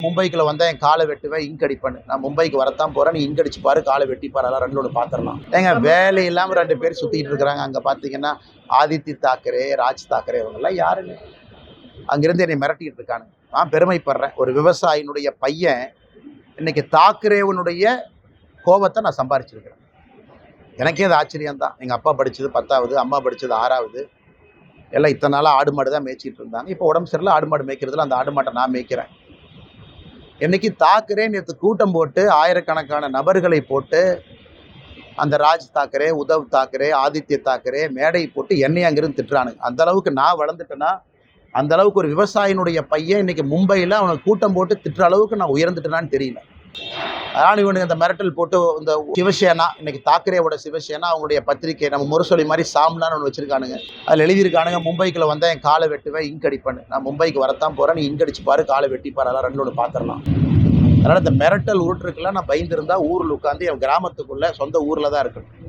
மும்பைக்குள்ள வந்தால் என் காலை வெட்டுவேன், இங்க் அடிப்பேன்னு. நான் மும்பைக்கு வரத்தான் போகிறேன், நீ இங்க் அடிச்சு பாரு, காலை வெட்டிப்பாரு, அதெல்லாம் ரெண்டோட பார்த்துடலாம். ஏங்க வேலை இல்லாமல் 2 பேர் சுற்றிக்கிட்டு இருக்கிறாங்க. அங்கே பார்த்தீங்கன்னா ஆதித்ய தாக்கரே, ராஜ் தாக்கரே, இவங்கெல்லாம் யாருங்க? அங்கிருந்து என்னை மிரட்டிக்கிட்டு இருக்காங்க. நான் பெருமைப்படுறேன். ஒரு விவசாயினுடைய பையன் இன்னைக்கு தாக்கரேவனுடைய கோபத்தை நான் சம்பாரிச்சிருக்கிறேன். எனக்கே அது ஆச்சரியம்தான். எங்கள் அப்பா படித்தது 10வது, அம்மா படித்தது 6வது. எல்லாம் இத்தனை நாளாக ஆடு மாடு தான் மேய்ச்சிட்டு இருந்தாங்க. இப்போ உடம்பு சரியில்லை, ஆடு மாடு மேய்க்கிறதுல அந்த ஆடு மாட்டை நான் மேய்க்கிறேன். இன்னைக்கு தாக்கரே நேற்று கூட்டம் போட்டு ஆயிரக்கணக்கான நபர்களை போட்டு அந்த ராஜ் தாக்கரே, உத்தவ் தாக்கரே, ஆதித்ய தாக்கரே மேடை போட்டு என்னை அங்கிருந்து திட்டுறானுங்க. அந்த அளவுக்கு நான் வளர்ந்துட்டேன்னா, அந்த அளவுக்கு ஒரு விவசாயினுடைய பையன் இன்னைக்கு மும்பையில் அவனை கூட்டம் போட்டு திட்டுற அளவுக்கு நான் உயர்ந்துட்டேனான்னு தெரியல. அதனால் இவனுக்கு இந்த மிரட்டல் போட்டு இந்த சிவசேனா, இன்னைக்கு தாக்கரேவோட சிவசேனா அவங்களுடைய பத்திரிகை நம்ம முரசொலி மாதிரி சாம்லான்னு ஒன்று வச்சிருக்கானுங்க. அதில் எழுதியிருக்கானுங்க, மும்பைக்குள்ள வந்தால் என் காலை வெட்டுவேன், இங்க் அடிப்பேன்னு. நான் மும்பைக்கு வரத்தான் போகிறேன், நீ இங்க் அடிச்சு பாரு, காலை வெட்டிப்பாரு, அதெல்லாம் ரெண்டோட பார்த்துடலாம். அதனால் இந்த மிரட்டல் உருட்டுருக்குலாம் நான் பயந்துருந்தா ஊரில் உட்காந்து என் கிராமத்துக்குள்ளே சொந்த ஊரில் தான் இருக்கணும்.